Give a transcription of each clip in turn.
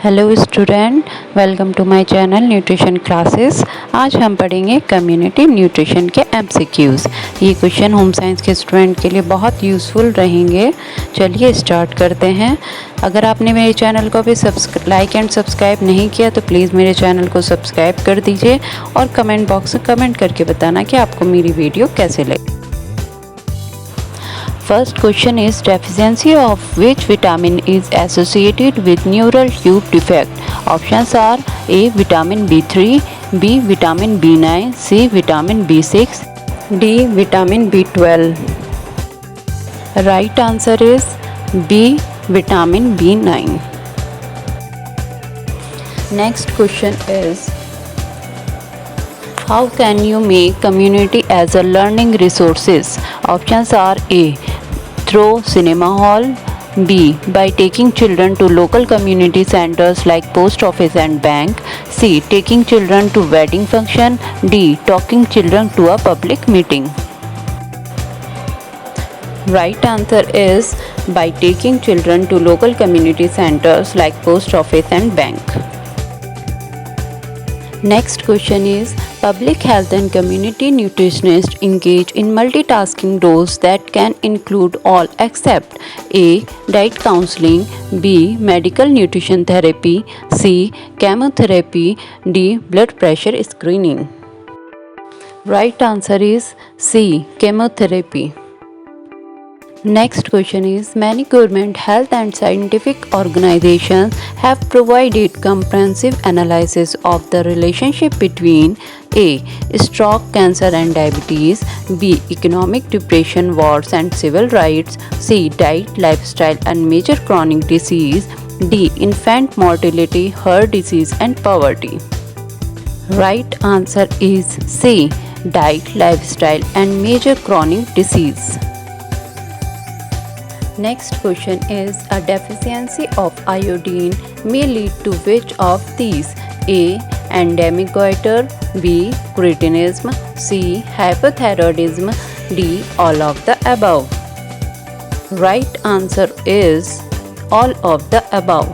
Hello student, welcome to my channel nutrition classes. आज हम पढ़ेंगे कम्युनिटी न्यूट्रिशन के एमसीक्यूज़। ये क्वेश्चन होम साइंस के स्टूडेंट के लिए बहुत यूज़फुल रहेंगे। चलिए स्टार्ट करते हैं। अगर आपने मेरे चैनल को अभी लाइक एंड सब्सक्राइब नहीं किया तो प्लीज़ मेरे चैनल को सब्सक्राइब कर दीजिए और कमेंट बॉक्स में कमेंट करके बताना कि आपको मेरी वीडियो कैसे लगी। First question is deficiency of which vitamin is associated with neural tube defect? Options are A. Vitamin B3, B. Vitamin B9, C. Vitamin B6, D. Vitamin B12. Right answer is B. Vitamin B9. Next question is how can you make community as a learning resources? Options are A. Through cinema hall, B. By taking children to local community centers like post office and bank, C. Taking children to wedding function, D. Talking children to a public meeting. Right answer is by taking children to local community centers like post office and bank. Next question is public health and community nutritionists engage in multitasking roles that can include all except A. Diet counseling, B. Medical nutrition therapy, C. Chemotherapy, D. Blood pressure screening. Right answer is C. Chemotherapy. Next question is many government health and scientific organizations have provided comprehensive analysis of the relationship between A. Stroke, cancer and diabetes, B. Economic depression, wars and civil rights, C. Diet, lifestyle and major chronic disease, D. Infant mortality, heart disease and poverty. Right answer is C. Diet, lifestyle and major chronic disease. Next question is a deficiency of iodine may lead to which of these? A. Endemic goiter, B. Cretinism, C. Hypothyroidism, D. All of the above. Right answer is all of the above.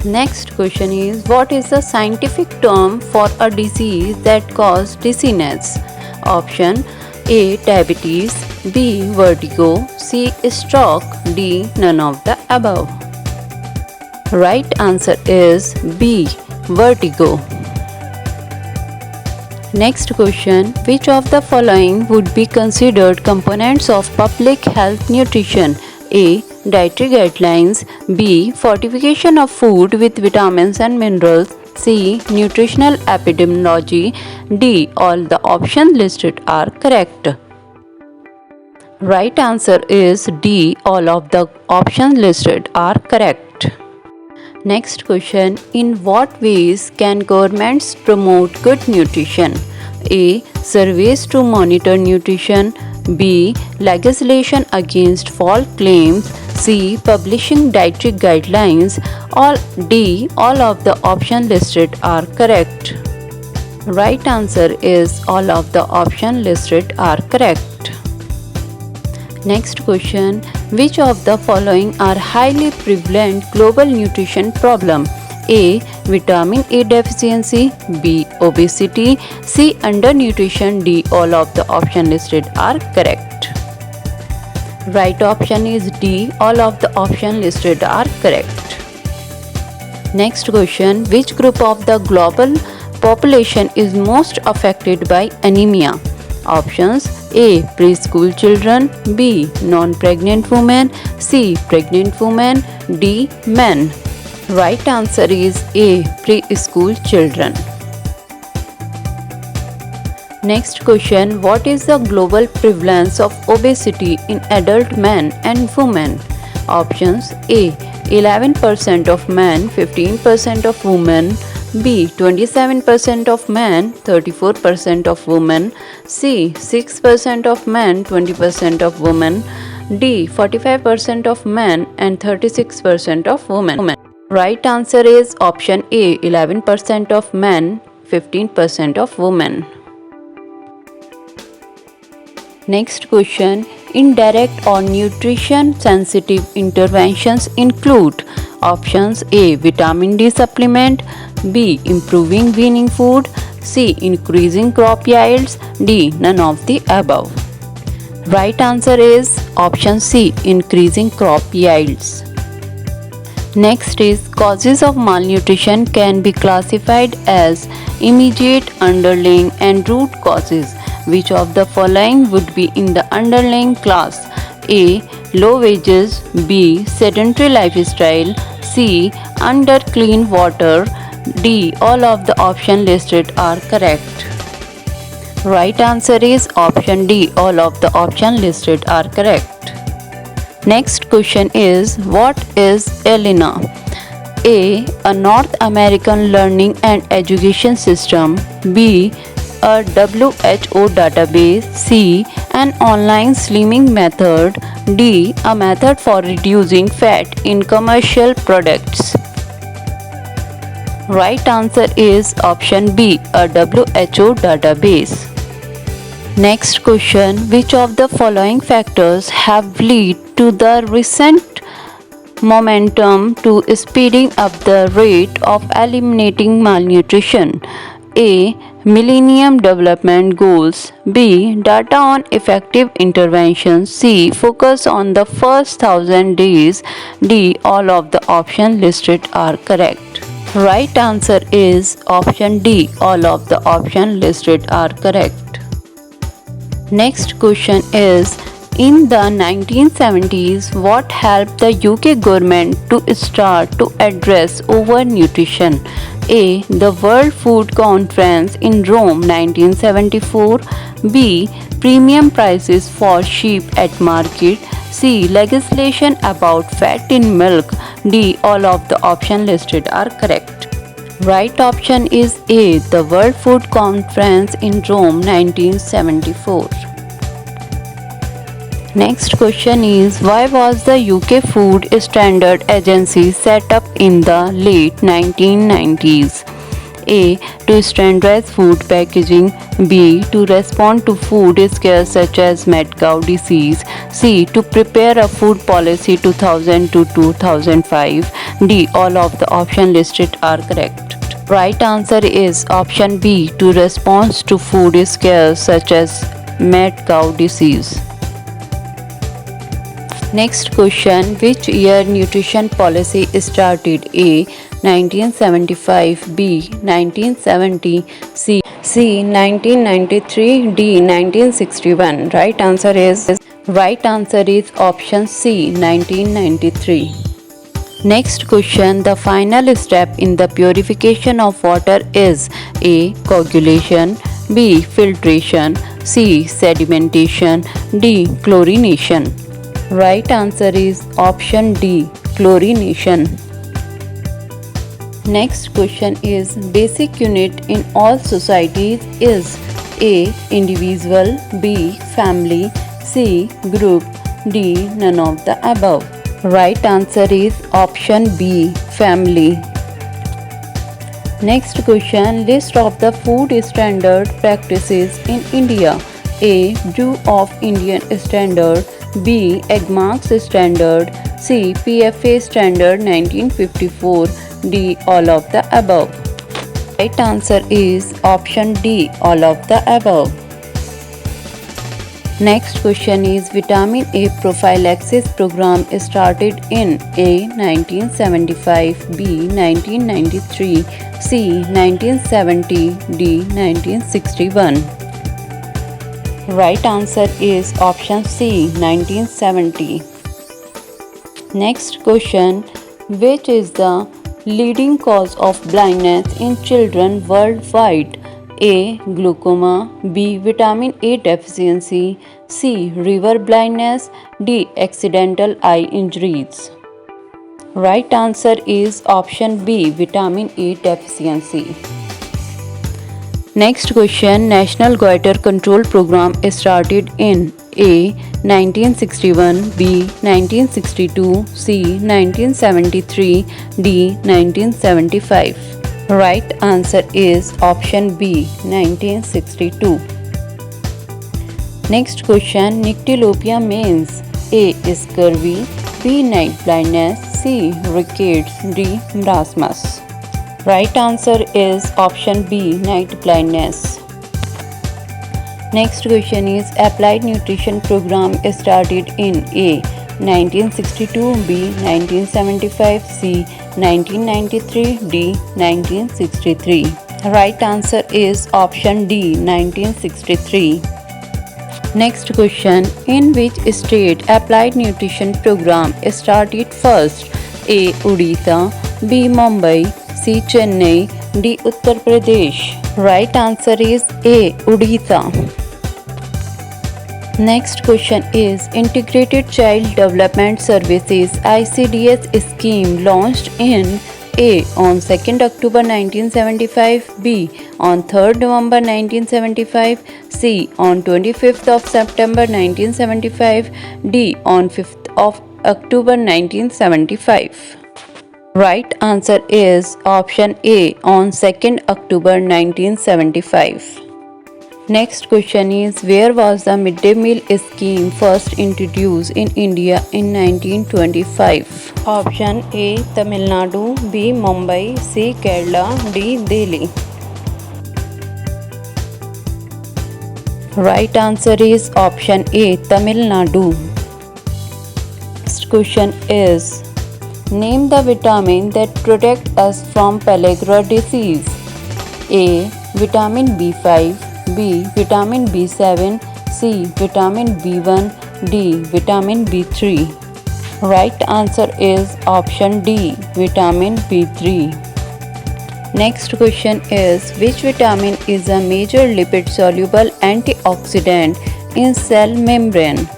Next question is what is the scientific term for a disease that causes dizziness? Option A. Diabetes, B. Vertigo, C. Stroke, D. None of the above. Right answer is B. Vertigo. Next question which of the following would be considered components of public health nutrition? A. Dietary guidelines, B. Fortification of food with vitamins and minerals, C. Nutritional epidemiology, D. All the options listed are correct. Right answer is D. All of the options listed are correct. Next question in what ways can governments promote good nutrition? A. Surveys to monitor nutrition, B. Legislation against false claims, C. Publishing dietary guidelines, or D. All of the options listed are correct. Right answer is all of the options listed are correct. Next question which of the following are highly prevalent global nutrition problem? A. Vitamin A deficiency, B. Obesity, C. Undernutrition, D. All of the options listed are correct. Right option is D. All of the options listed are correct. Next question which group of the global population is most affected by anemia? Options A. Preschool children, B. Non-pregnant women, C. Pregnant women, D. Men. Right answer is A. Preschool children. Next question what is the global prevalence of obesity in adult men and women? Options A. 11% of men, 15% of women, B. 27% of men, 34% of women, C. 6% of men, 20% of women, D. 45% of men and 36% of women. Right answer is option A. 11% of men, 15% of women. Next question indirect or nutrition sensitive interventions include Options A. Vitamin D supplement. B. Improving weaning food. C. Increasing crop yields. D. None of the above. Right answer is option C. Increasing crop yields. Next is causes of malnutrition can be classified as immediate, underlying and root causes. Which of the following would be in the underlying class? A. Low wages. B. Sedentary lifestyle. C. Under clean water. D. All of the options listed are correct. Right answer is option D. All of the options listed are correct. Next question is what is ELINA? A. A North American learning and education system. B. A WHO database. C. An online slimming method. D. A method for reducing fat in commercial products. Right answer is option B. A WHO database. Next question, which of the following factors have led to the recent momentum to speeding up the rate of eliminating malnutrition? A. Millennium Development Goals. B. Data on effective interventions. C. Focus on the first 1,000 days. D. All of the options listed are correct. Right answer is option D. All of the options listed are correct. Next question is in the 1970s, what helped the UK government to start to address overnutrition? A. The World Food Conference in Rome 1974. B. Premium prices for sheep at market. C. Legislation about fat in milk. D. All of the options listed are correct. Right option is A. The World Food Conference in Rome 1974. Next question is why was the UK Food Standard Agency set up in the late 1990s? A. To standardize food packaging. B. To respond to food scares such as mad cow disease. C. To prepare a food policy 2000 to 2005. D. All of the options listed are correct. Right answer is option B. To respond to food scares such as mad cow disease. Next question, which year nutrition policy started? A. 1975. B. 1970. C. 1993. D. 1961. Right answer is option C. 1993. Next question, the final step in the purification of water is A. Coagulation. B. Filtration. C. Sedimentation. D. Chlorination. Right answer is option D. Chlorination. Next question is basic unit in all societies is A. Individual. B. Family. C. Group. D. None of the above. Right answer is option B. Family. Next question, list of the food standard practices in India. A. Bureau of Indian Standard. B. Agmarks Standard. C. PFA Standard 1954. D. All of the above. Right answer is option D. All of the above. Next question is vitamin A prophylaxis program started in A. 1975. B. 1993. C. 1970. D. 1961. Right answer is option C. 1970. Next question, which is the leading cause of blindness in children worldwide? A. Glaucoma. B. Vitamin A deficiency. C. River blindness. D. Accidental eye injuries. Right answer is option B. Vitamin A deficiency. Next question, National Goiter Control Program started in A. 1961. B. 1962. C. 1973. D. 1975. Right answer is option B. 1962. Next question, nyctalopia means A. Scurvy. B. Night blindness. C. Rickets, D. Marasmus. Right answer is option B. Night blindness. Next question is applied nutrition program started in A. 1962, B. 1975, C. 1993, D. 1963. Right answer is option D. 1963. Next question, in which state applied nutrition program started first? A. Odisha, B. Mumbai, C. Chennai, D. Uttar Pradesh. Right answer is A. Odisha. Next question is Integrated Child Development Services ICDS scheme launched in A. on 2nd October 1975, B. on 3rd November 1975, C. on 25th of September 1975, D. on 5th of October 1975. Right answer is option A. on 2nd October 1975. Next question is where was the midday meal scheme first introduced in India in 1925? Option A. Tamil Nadu, B. Mumbai, C. Kerala, D. Delhi. Right answer is option A. Tamil Nadu. Next question is name the vitamin that protects us from pellagra disease. A. Vitamin B5, B. Vitamin B7, C. Vitamin B1, D. Vitamin B3. Right answer is option D. Vitamin B3. Next question is which vitamin is a major lipid soluble antioxidant in cell membrane?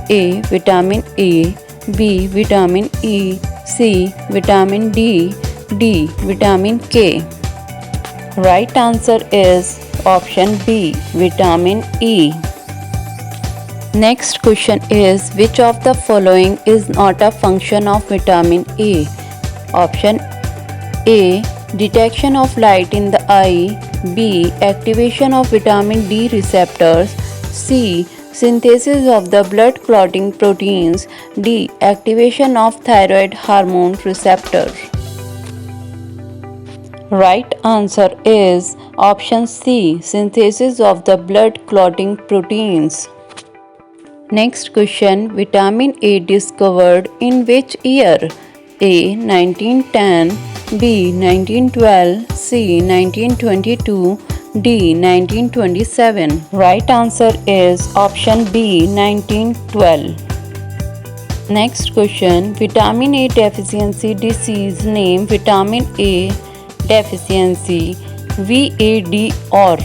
A. Vitamin A, B. Vitamin E, C. Vitamin D, D. Vitamin K. Right answer is option B. Vitamin E. Next question is which of the following is not a function of vitamin A? Option A. Detection of light in the eye, B. Activation of vitamin D receptors, C. Synthesis of the blood clotting proteins, D. Activation of thyroid hormone receptor. Right answer is option C. Synthesis of the blood clotting proteins. Next question, vitamin A discovered in which year? A. 1910, B. 1912, C. 1922, D. 1927. Right answer is option B. 1912. Next question, vitamin A deficiency disease name vitamin A deficiency VAD or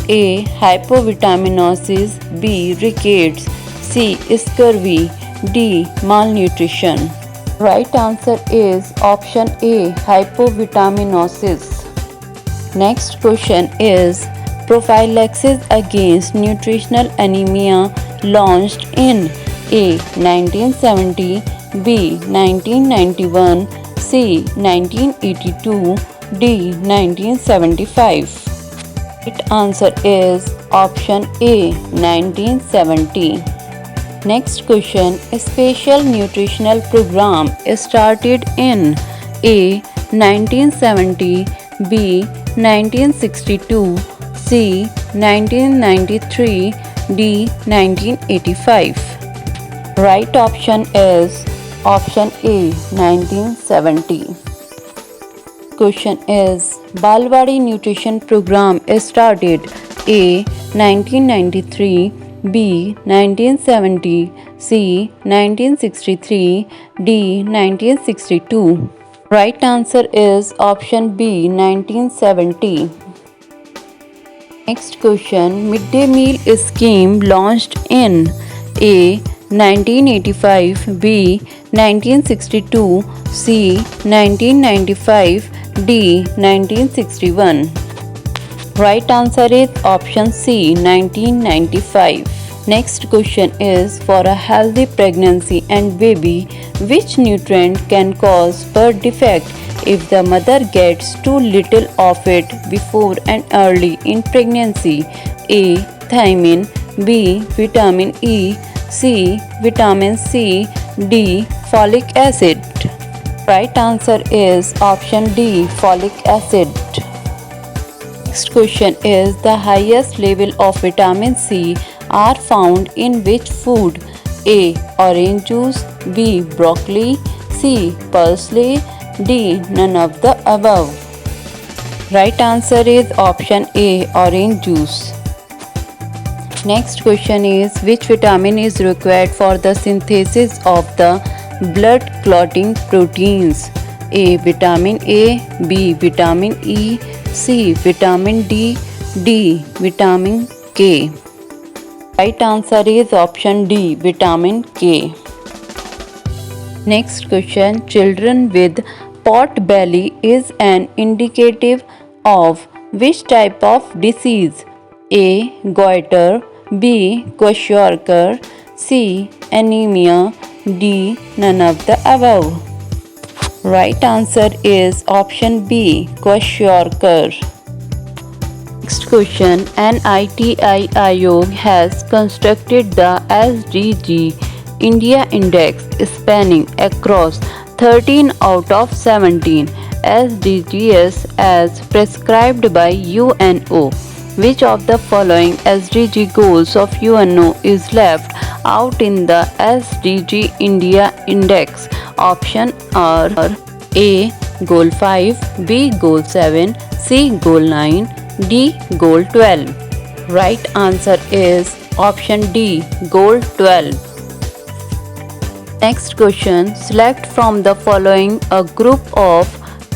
A. Hypovitaminosis, B. Rickets, C. Scurvy, D. Malnutrition. Right answer is option A. Hypovitaminosis. Next question is prophylaxis against nutritional anemia launched in A. 1970, B. 1991, C. 1982, D. 1975. Right answer is option A. 1970. Next question, a special nutritional program started in A. 1970, B. 1962, C. 1993, D. 1985. Right option is option A. 1970. Question is Balwadi nutrition program started A. 1993, B. 1970, C. 1963, D. 1962. Right answer is option B. 1970. Next question, midday meal scheme launched in A. 1985, B. 1962, C. 1995, D. 1961. Right answer is option C. 1995. Next question is for a healthy pregnancy and baby, which nutrient can cause birth defect if the mother gets too little of it before and early in pregnancy? A. Thiamine, B. Vitamin E, C. Vitamin C, D. Folic acid. Right answer is option D, folic acid. Next question is the highest level of vitamin C are found in which food? A. Orange juice, B. Broccoli, C. Parsley, D. None of the above. Right answer is option A, orange juice. Next question is which vitamin is required for the synthesis of the blood clotting proteins? A. Vitamin A, B. Vitamin E, C. Vitamin D, D. Vitamin K. Right answer is option D, vitamin K. Next question, children with pot belly is an indicative of which type of disease? A. Goiter, B. Kwashiorkor, C. Anemia, D. None of the above. Right answer is option B, Kwashiorkor. Next question, NITI Aayog has constructed the SDG India Index spanning across 13 out of 17 SDGs as prescribed by UNO. Which of the following SDG goals of UNO is left out in the SDG India Index? Option are A. Goal 5, B. Goal 7, C. Goal 9, D. Goal 12. Right answer is option D, Goal 12. Next question, select from the following a group of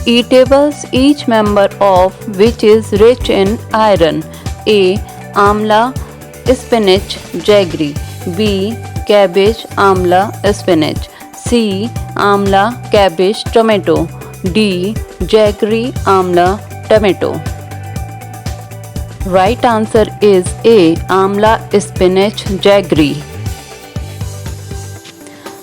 eatables each member of which is rich in iron. A. Amla, spinach, jaggery. B. Cabbage, amla, spinach. C. Amla, cabbage, tomato. D. Jaggery, amla, tomato. Right answer is A. Amla, spinach, jaggery.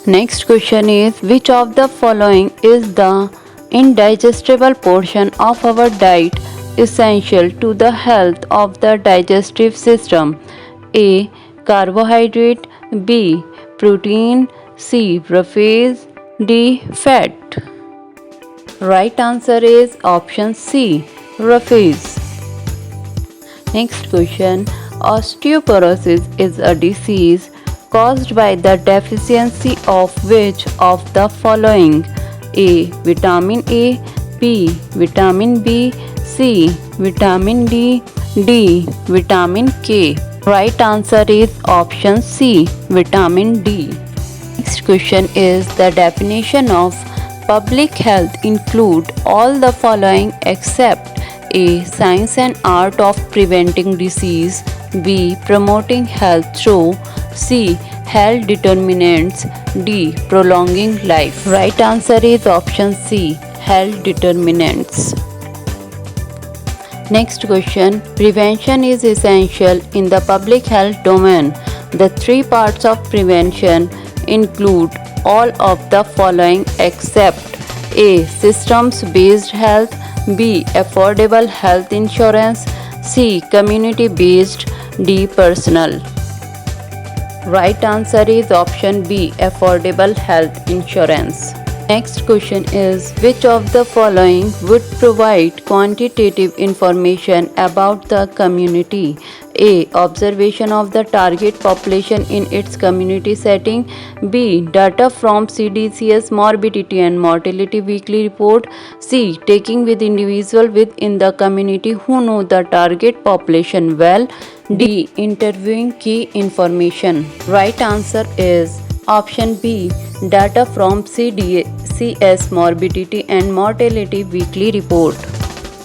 Next question is which of the following is the indigestible portion of our diet essential to the health of the digestive system? A. Carbohydrate, B. Protein, C. Protease, D. Fat. Right answer is option C, protease. Next question, osteoporosis is a disease caused by the deficiency of which of the following? A. Vitamin A, B. Vitamin B, C. Vitamin D, D. Vitamin K. Right answer is option C, vitamin D. Next question is the definition of public health include all the following except A. Science and art of preventing disease, B. Promoting health through, C. Health determinants, D. Prolonging life. Right answer is option C, health determinants. Next question, prevention is essential in the public health domain. The three parts of prevention include all of the following except A. Systems based health, B. Affordable health insurance, C. Community based, D. Personal. Right answer is option B, affordable health insurance. Next question is which of the following would provide quantitative information about the community? A. Observation of the target population in its community setting. B. Data from CDC's morbidity and mortality weekly report. C. Taking with individuals within the community who know the target population well. D. Interviewing key information. Right answer is option B. Data from CDC's morbidity and mortality weekly report.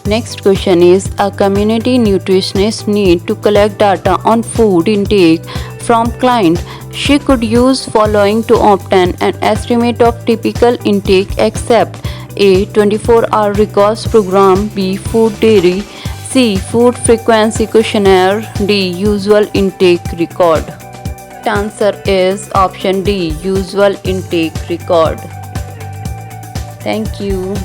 Next question is a community nutritionist need to collect data on food intake from client. She could use following to obtain an estimate of typical intake except A. 24-hour records program, B. Food diary, C. Food frequency questionnaire, D. Usual intake record. The answer is option D, usual intake record. Thank you.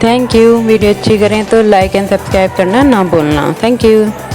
Video अच्छी करें तो like and subscribe करना ना भूलना. Thank you.